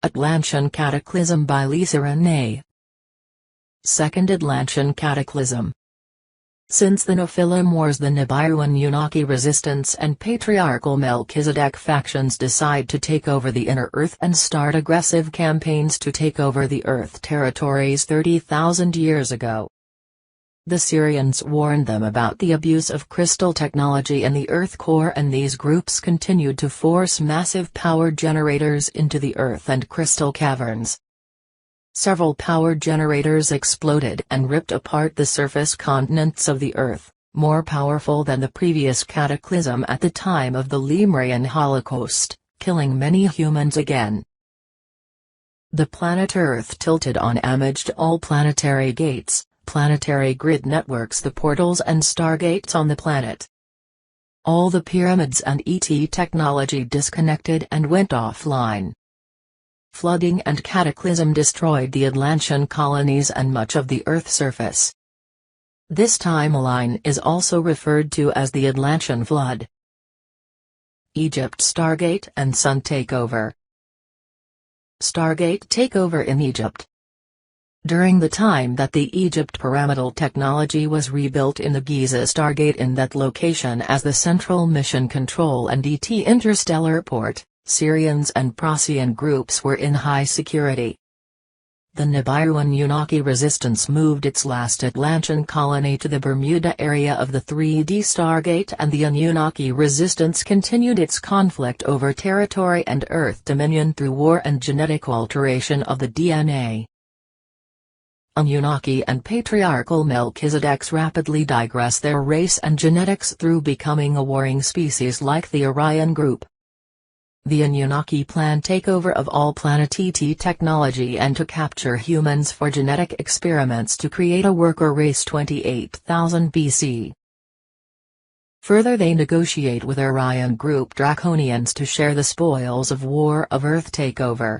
Atlantian Cataclysm by Lisa Renee. Second Atlantian Cataclysm. Since the Nephilim Wars, the Nibiru Anunnaki resistance and patriarchal Melchizedek factions decide to take over the inner Earth and start aggressive campaigns to take over the Earth territories 30,000 years ago. The Syrians warned them about the abuse of crystal technology in the Earth core, and these groups continued to force massive power generators into the Earth and crystal caverns. Several power generators exploded and ripped apart the surface continents of the Earth, more powerful than the previous cataclysm at the time of the Lemurian Holocaust, killing many humans again. The planet Earth tilted on damaged all planetary gates, planetary grid networks, the portals and stargates on the planet. All the pyramids and ET technology disconnected and went offline. Flooding and cataclysm destroyed the Atlantean colonies and much of the Earth's surface. This timeline is also referred to as the Atlantean Flood. Egypt Stargate and Sun Takeover. Stargate takeover in Egypt. During the time that the Egypt pyramidal technology was rebuilt in the Giza Stargate in that location as the central mission control and ET interstellar port, Syrians and Procyon groups were in high security. The Nibiru Anunnaki resistance moved its last Atlantean colony to the Bermuda area of the 3D Stargate, and the Anunnaki resistance continued its conflict over territory and Earth dominion through war and genetic alteration of the DNA. Anunnaki and patriarchal Melchizedeks rapidly digress their race and genetics through becoming a warring species like the Orion group. The Anunnaki plan takeover of all planet ET technology and to capture humans for genetic experiments to create a worker race 28,000 BC. Further, they negotiate with Orion group Draconians to share the spoils of War of Earth takeover.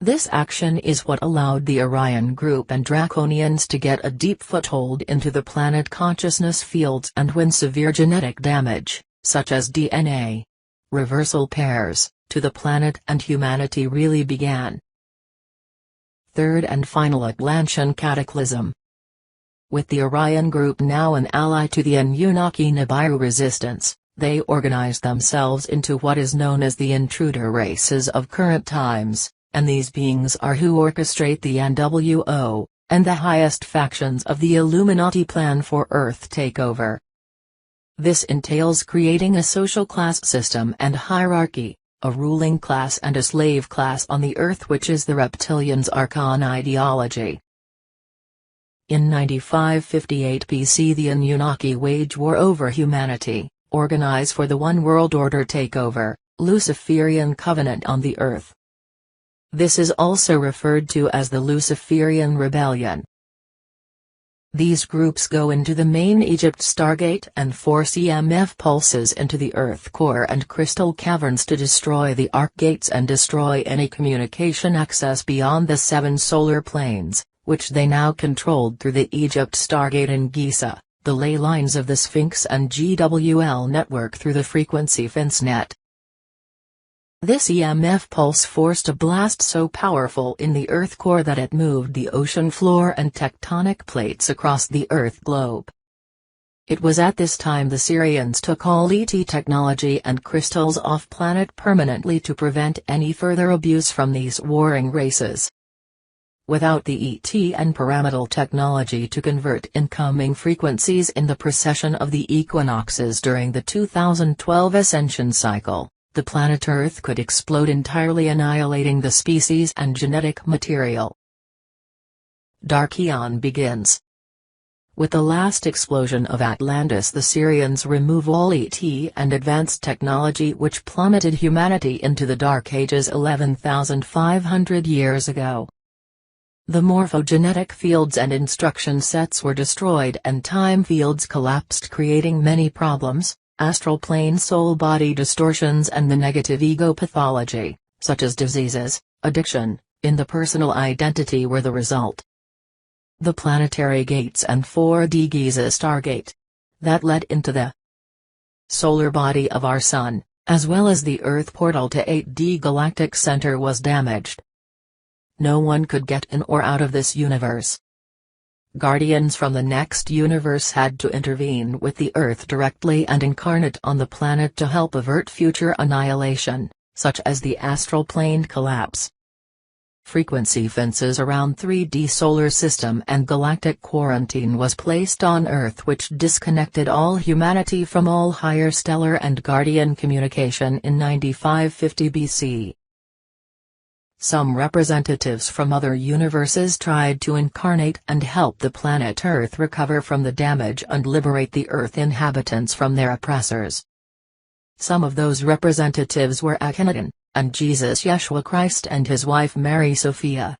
This action is what allowed the Orion group and Draconians to get a deep foothold into the planet consciousness fields, and when severe genetic damage, such as DNA reversal pairs, to the planet and humanity really began. Third and final Atlantian Cataclysm. With the Orion group now an ally to the Anunnaki Nibiru resistance, they organized themselves into what is known as the intruder races of current times. And these beings are who orchestrate the NWO, and the highest factions of the Illuminati plan for Earth takeover. This entails creating a social class system and hierarchy, a ruling class and a slave class on the Earth, which is the reptilians' Archon ideology. In 9558 BC, the Anunnaki wage war over humanity, organize for the One World Order takeover, Luciferian covenant on the Earth. This is also referred to as the Luciferian Rebellion. These groups go into the main Egypt Stargate and force EMF pulses into the Earth core and crystal caverns to destroy the arc gates and destroy any communication access beyond the 7 solar planes, which they now controlled through the Egypt Stargate in Giza, the ley lines of the Sphinx and GWL network through the frequency fence net. This EMF pulse forced a blast so powerful in the Earth core that it moved the ocean floor and tectonic plates across the Earth globe. It was at this time the Syrians took all ET technology and crystals off-planet permanently to prevent any further abuse from these warring races. Without the ET and pyramidal technology to convert incoming frequencies in the precession of the equinoxes during the 2012 ascension cycle, the planet Earth could explode entirely, annihilating the species and genetic material. Dark Eon begins. With the last explosion of Atlantis, the Syrians remove all ET and advanced technology which plummeted humanity into the Dark Ages 11,500 years ago. The morphogenetic fields and instruction sets were destroyed and time fields collapsed, creating many problems. Astral plane soul body distortions and the negative ego pathology, such as diseases, addiction, in the personal identity were the result. The planetary gates and 4D Giza Stargate that led into the solar body of our Sun, as well as the Earth portal to 8D Galactic Center was damaged. No one could get in or out of this universe. Guardians from the next universe had to intervene with the Earth directly and incarnate on the planet to help avert future annihilation, such as the astral plane collapse. Frequency fences around 3D solar system and galactic quarantine was placed on Earth, which disconnected all humanity from all higher stellar and guardian communication in 9550 BC. Some representatives from other universes tried to incarnate and help the planet Earth recover from the damage and liberate the Earth inhabitants from their oppressors. Some of those representatives were Akhenaten, and Jesus Yeshua Christ and his wife Mary Sophia.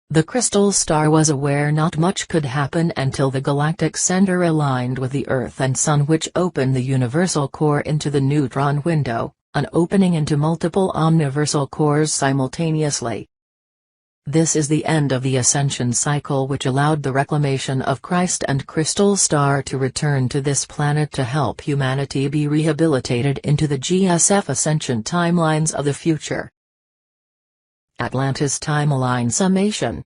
The crystal star was aware not much could happen until the galactic center aligned with the Earth and Sun, which opened the universal core into the neutron window, an opening into multiple omniversal cores simultaneously. This is the end of the ascension cycle, which allowed the reclamation of Christ and crystal star to return to this planet to help humanity be rehabilitated into the GSF ascension timelines of the future. Atlantis timeline summation.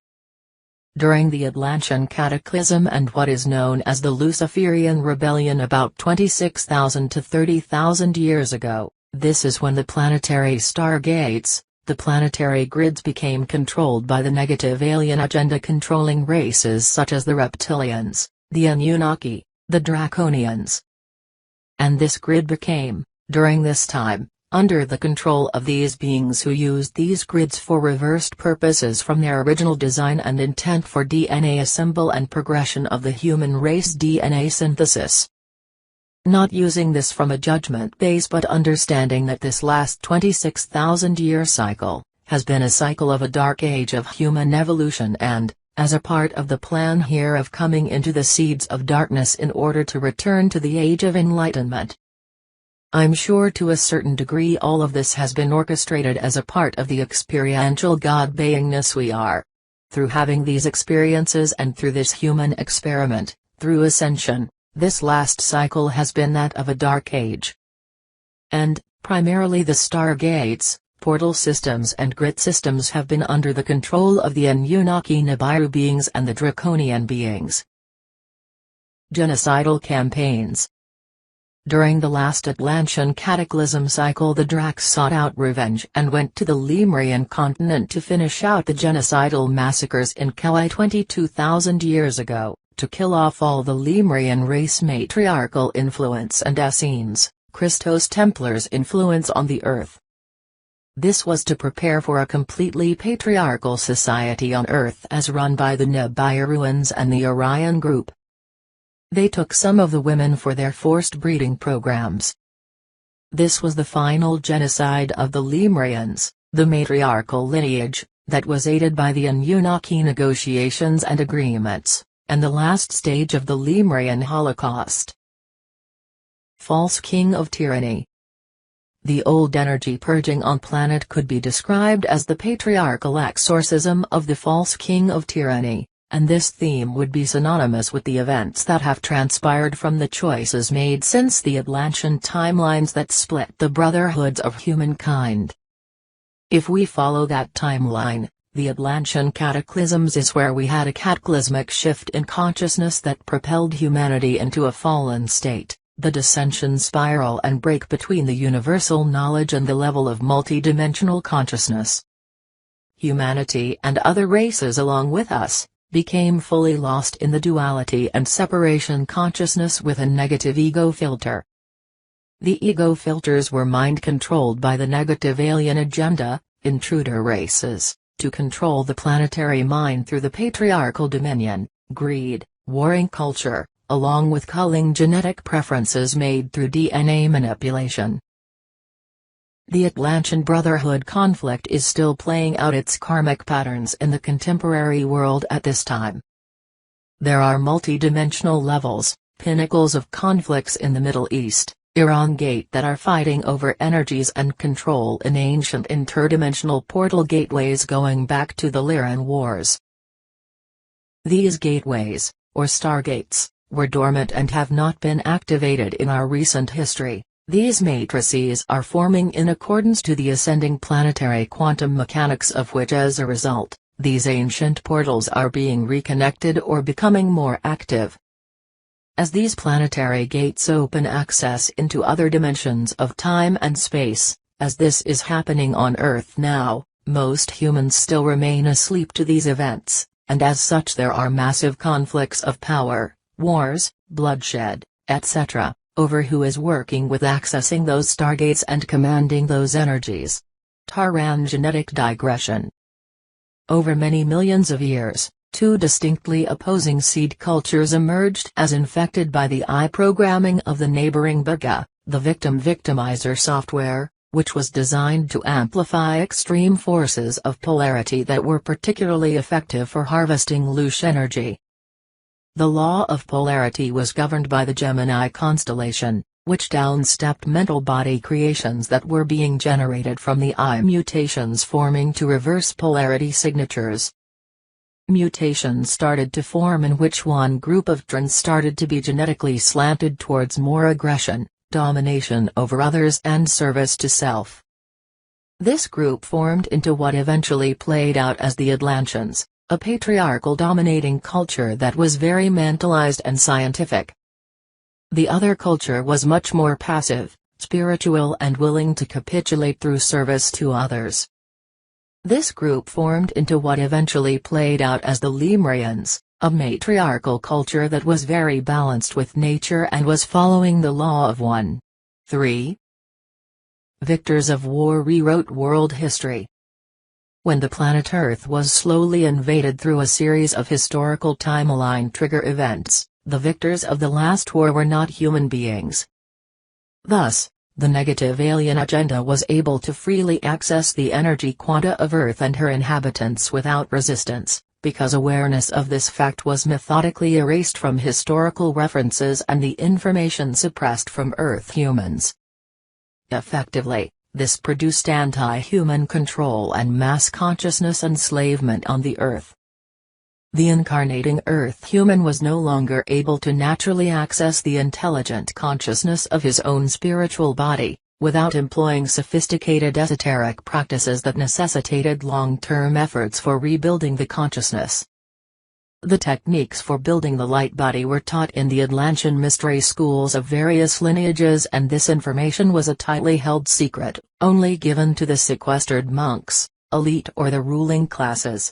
During the Atlantian Cataclysm and what is known as the Luciferian Rebellion about 26,000 to 30,000 years ago, this is when the planetary stargates, the planetary grids, became controlled by the negative alien agenda controlling races such as the reptilians, the Anunnaki, the Draconians. And this grid became, during this time, under the control of these beings who used these grids for reversed purposes from their original design and intent for DNA assemble and progression of the human race DNA synthesis. Not using this from a judgment base, but understanding that this last 26,000-year cycle has been a cycle of a dark age of human evolution and, as a part of the plan here of coming into the seeds of darkness in order to return to the age of enlightenment. I'm sure to a certain degree all of this has been orchestrated as a part of the experiential God-beingness we are. Through having these experiences and through this human experiment, through ascension, this last cycle has been that of a dark age. And, primarily the stargates, portal systems and grid systems have been under the control of the Anunnaki Nibiru beings and the Draconian beings. Genocidal campaigns. During the last Atlantian Cataclysm cycle, the Dracs sought out revenge and went to the Lemurian continent to finish out the genocidal massacres in Kelai 22,000 years ago, to kill off all the Lemurian race matriarchal influence and Essenes, Christos Templars' influence on the Earth. This was to prepare for a completely patriarchal society on Earth as run by the Nibiruans and the Orion group. They took some of the women for their forced breeding programs. This was the final genocide of the Lemurians, the matriarchal lineage, that was aided by the Anunnaki negotiations and agreements, and the last stage of the Lemurian Holocaust. False King of Tyranny. The old energy purging on planet could be described as the patriarchal exorcism of the false king of tyranny, and this theme would be synonymous with the events that have transpired from the choices made since the Atlantian timelines that split the brotherhoods of humankind. If we follow that timeline, the Atlantian Cataclysms is where we had a cataclysmic shift in consciousness that propelled humanity into a fallen state, the descension spiral and break between the universal knowledge and the level of multidimensional consciousness. Humanity and other races along with us became fully lost in the duality and separation consciousness with a negative ego filter. The ego filters were mind-controlled by the negative alien agenda, intruder races, to control the planetary mind through the patriarchal dominion, greed, warring culture, along with culling genetic preferences made through DNA manipulation. The Atlantian Brotherhood conflict is still playing out its karmic patterns in the contemporary world at this time. There are multidimensional levels, pinnacles of conflicts in the Middle East, Iran Gate that are fighting over energies and control in ancient interdimensional portal gateways going back to the Lyran Wars. These gateways, or stargates, were dormant and have not been activated in our recent history, These matrices are forming in accordance to the ascending planetary quantum mechanics, of which as a result, these ancient portals are being reconnected or becoming more active. As these planetary gates open access into other dimensions of time and space, as this is happening on Earth now, most humans still remain asleep to these events, and as such there are massive conflicts of power, wars, bloodshed, etc., over who is working with accessing those stargates and commanding those energies. Taran genetic digression. Over many millions of years, two distinctly opposing seed cultures emerged as infected by the programming of the neighboring Buga, the victim-victimizer software, which was designed to amplify extreme forces of polarity that were particularly effective for harvesting Lush energy. The law of polarity was governed by the Gemini constellation, which downstepped mental body creations that were being generated from the mutations forming to reverse polarity signatures. Mutations started to form in which one group of trans started to be genetically slanted towards more aggression, domination over others and service to self. This group formed into what eventually played out as the Atlantians, a patriarchal dominating culture that was very mentalized and scientific. The other culture was much more passive, spiritual and willing to capitulate through service to others. This group formed into what eventually played out as the Lemurians, a matriarchal culture that was very balanced with nature and was following the law of 1. 3. Victors of war rewrote world history. When the planet Earth was slowly invaded through a series of historical timeline trigger events, the victors of the last war were not human beings. Thus, the negative alien agenda was able to freely access the energy quanta of Earth and her inhabitants without resistance, because awareness of this fact was methodically erased from historical references and the information suppressed from Earth humans. Effectively, this produced anti-human control and mass consciousness enslavement on the Earth. The incarnating Earth human was no longer able to naturally access the intelligent consciousness of his own spiritual body, without employing sophisticated esoteric practices that necessitated long-term efforts for rebuilding the consciousness. The techniques for building the light body were taught in the Atlantian mystery schools of various lineages, and this information was a tightly held secret, only given to the sequestered monks, elite or the ruling classes.